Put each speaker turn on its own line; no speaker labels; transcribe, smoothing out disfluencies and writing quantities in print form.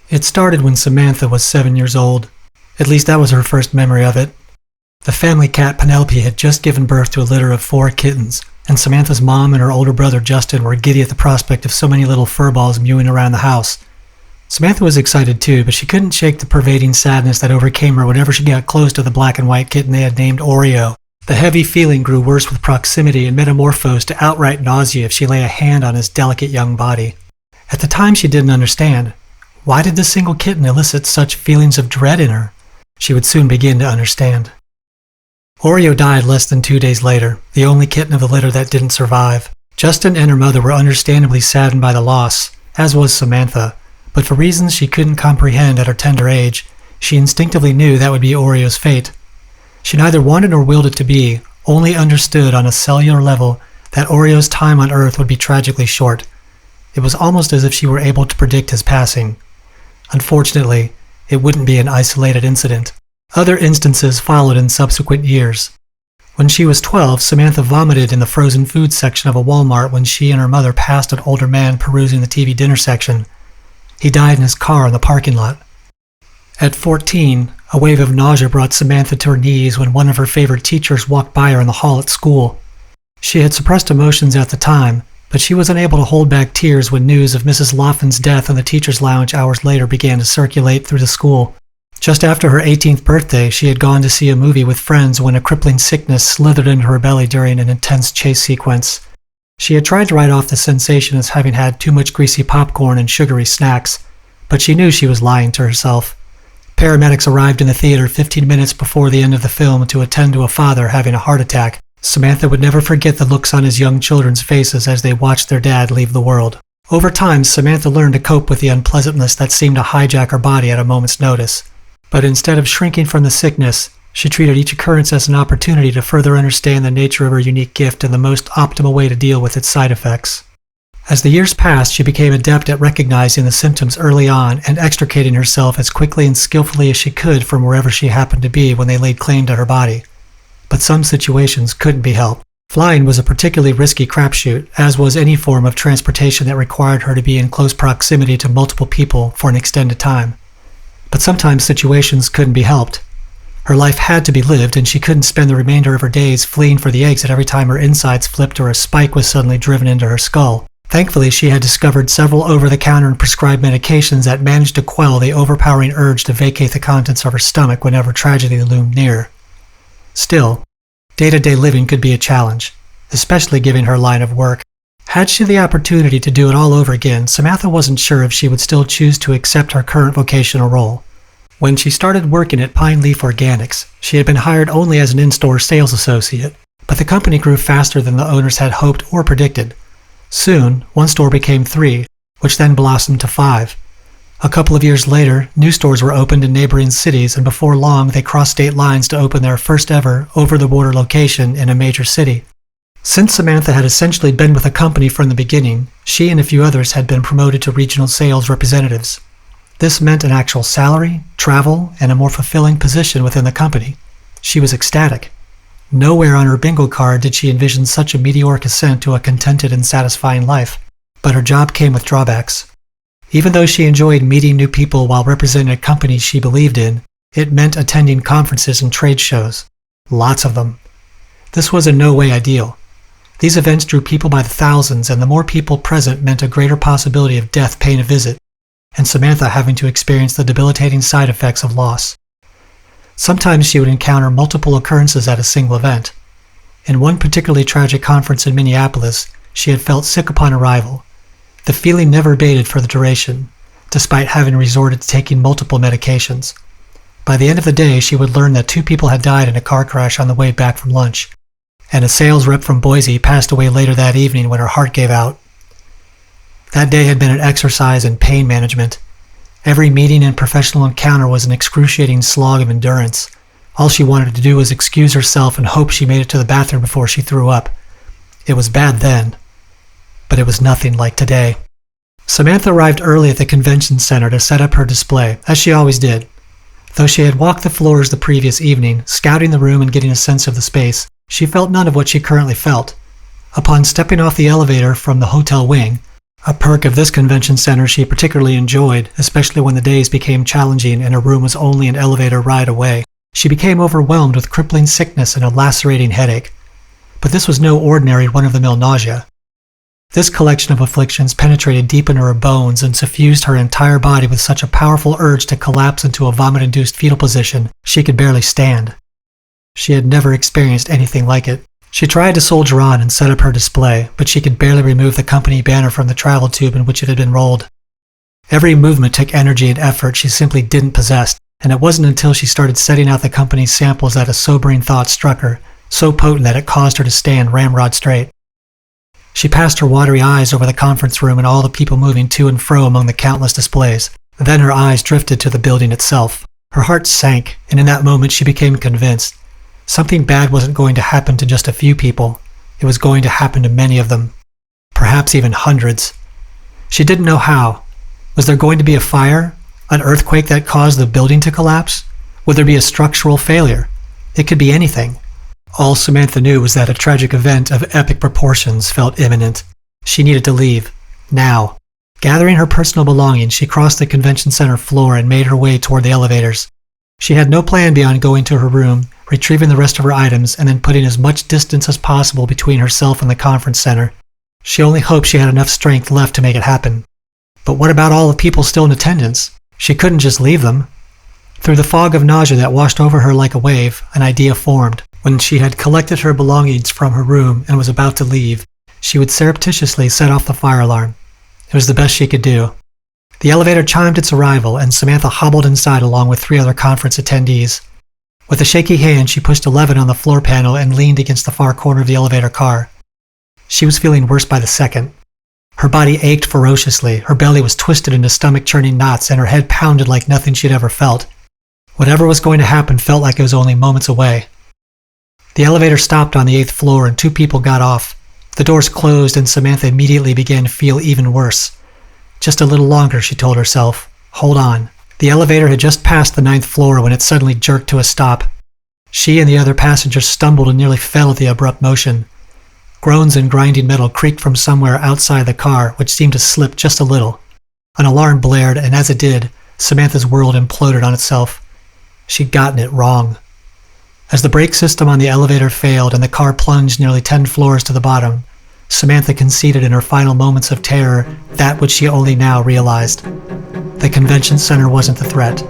It started when Samantha was 7 years old. At least that was her first memory of it. The family cat Penelope had just given birth to a litter of 4 kittens, and Samantha's mom and her older brother Justin were giddy at the prospect of so many little furballs mewing around the house. Samantha was excited too, but she couldn't shake the pervading sadness that overcame her whenever she got close to the black and white kitten they had named Oreo. The heavy feeling grew worse with proximity and metamorphosed to outright nausea if she lay a hand on his delicate young body. At the time she didn't understand. Why did this single kitten elicit such feelings of dread in her? She would soon begin to understand. Oreo died less than 2 days later, the only kitten of the litter that didn't survive. Justin and her mother were understandably saddened by the loss, as was Samantha, but for reasons she couldn't comprehend at her tender age, she instinctively knew that would be Oreo's fate. She neither wanted nor willed it to be, only understood on a cellular level that Oreo's time on Earth would be tragically short. It was almost as if she were able to predict his passing. Unfortunately, it wouldn't be an isolated incident. Other instances followed in subsequent years. When she was 12, Samantha vomited in the frozen food section of a Walmart when she and her mother passed an older man perusing the TV dinner section. He died in his car in the parking lot. At 14, a wave of nausea brought Samantha to her knees when one of her favorite teachers walked by her in the hall at school. She had suppressed emotions at the time, but she was unable to hold back tears when news of Mrs. Loffin's death in the teacher's lounge hours later began to circulate through the school. Just after her 18th birthday, she had gone to see a movie with friends when a crippling sickness slithered into her belly during an intense chase sequence. She had tried to write off the sensation as having had too much greasy popcorn and sugary snacks, but she knew she was lying to herself. Paramedics arrived in the theater 15 minutes before the end of the film to attend to a father having a heart attack. Samantha would never forget the looks on his young children's faces as they watched their dad leave the world. Over time, Samantha learned to cope with the unpleasantness that seemed to hijack her body at a moment's notice. But instead of shrinking from the sickness, she treated each occurrence as an opportunity to further understand the nature of her unique gift and the most optimal way to deal with its side effects. As the years passed, she became adept at recognizing the symptoms early on and extricating herself as quickly and skillfully as she could from wherever she happened to be when they laid claim to her body. But some situations couldn't be helped. Flying was a particularly risky crapshoot, as was any form of transportation that required her to be in close proximity to multiple people for an extended time. But sometimes situations couldn't be helped. Her life had to be lived, and she couldn't spend the remainder of her days fleeing for the exit every time her insides flipped or a spike was suddenly driven into her skull. Thankfully, she had discovered several over-the-counter and prescribed medications that managed to quell the overpowering urge to vacate the contents of her stomach whenever tragedy loomed near. Still, day-to-day living could be a challenge, especially given her line of work. Had she the opportunity to do it all over again, Samantha wasn't sure if she would still choose to accept her current vocational role. When she started working at Pine Leaf Organics, she had been hired only as an in-store sales associate, but the company grew faster than the owners had hoped or predicted. Soon, one store became 3, which then blossomed to 5. A couple of years later, new stores were opened in neighboring cities, and before long they crossed state lines to open their first ever over-the-border location in a major city. Since Samantha had essentially been with the company from the beginning, she and a few others had been promoted to regional sales representatives. This meant an actual salary, travel, and a more fulfilling position within the company. She was ecstatic. Nowhere on her bingo card did she envision such a meteoric ascent to a contented and satisfying life. But her job came with drawbacks. Even though she enjoyed meeting new people while representing a company she believed in, it meant attending conferences and trade shows. Lots of them. This was in no way ideal. These events drew people by the thousands, and the more people present meant a greater possibility of death paying a visit, and Samantha having to experience the debilitating side effects of loss. Sometimes she would encounter multiple occurrences at a single event. In one particularly tragic conference in Minneapolis, she had felt sick upon arrival. The feeling never abated for the duration, despite having resorted to taking multiple medications. By the end of the day, she would learn that 2 people had died in a car crash on the way back from lunch, and a sales rep from Boise passed away later that evening when her heart gave out. That day had been an exercise in pain management. Every meeting and professional encounter was an excruciating slog of endurance. All she wanted to do was excuse herself and hope she made it to the bathroom before she threw up. It was bad then, but it was nothing like today. Samantha arrived early at the convention center to set up her display, as she always did. Though she had walked the floors the previous evening, scouting the room and getting a sense of the space, she felt none of what she currently felt. Upon stepping off the elevator from the hotel wing, A perk of this convention center she particularly enjoyed, especially when the days became challenging and her room was only an elevator ride away. She became overwhelmed with crippling sickness and a lacerating headache. But this was no ordinary run-of-the-mill nausea. This collection of afflictions penetrated deep into her bones and suffused her entire body with such a powerful urge to collapse into a vomit-induced fetal position she could barely stand. She had never experienced anything like it. She tried to soldier on and set up her display, but she could barely remove the company banner from the travel tube in which it had been rolled. Every movement took energy and effort she simply didn't possess, and it wasn't until she started setting out the company's samples that a sobering thought struck her, so potent that it caused her to stand ramrod straight. She passed her watery eyes over the conference room and all the people moving to and fro among the countless displays. Then her eyes drifted to the building itself. Her heart sank, and in that moment she became convinced. Something bad wasn't going to happen to just a few people. It was going to happen to many of them. Perhaps even hundreds. She didn't know how. Was there going to be a fire? An earthquake that caused the building to collapse? Would there be a structural failure? It could be anything. All Samantha knew was that a tragic event of epic proportions felt imminent. She needed to leave. Now. Gathering her personal belongings, she crossed the convention center floor and made her way toward the elevators. She had no plan beyond going to her room, retrieving the rest of her items, and then putting as much distance as possible between herself and the conference center. She only hoped she had enough strength left to make it happen. But what about all the people still in attendance? She couldn't just leave them. Through the fog of nausea that washed over her like a wave, an idea formed. When she had collected her belongings from her room and was about to leave, she would surreptitiously set off the fire alarm. It was the best she could do. The elevator chimed its arrival, and Samantha hobbled inside along with 3 other conference attendees. With a shaky hand, she pushed a lever on the floor panel and leaned against the far corner of the elevator car. She was feeling worse by the second. Her body ached ferociously, her belly was twisted into stomach-churning knots, and her head pounded like nothing she'd ever felt. Whatever was going to happen felt like it was only moments away. The elevator stopped on the 8th floor and 2 people got off. The doors closed and Samantha immediately began to feel even worse. Just a little longer, she told herself. Hold on. The elevator had just passed the 9th floor when it suddenly jerked to a stop. She and the other passengers stumbled and nearly fell at the abrupt motion. Groans and grinding metal creaked from somewhere outside the car, which seemed to slip just a little. An alarm blared, and as it did, Samantha's world imploded on itself. She'd gotten it wrong. As the brake system on the elevator failed and the car plunged nearly 10 floors to the bottom, Samantha conceded in her final moments of terror that which she only now realized. The convention center wasn't the threat.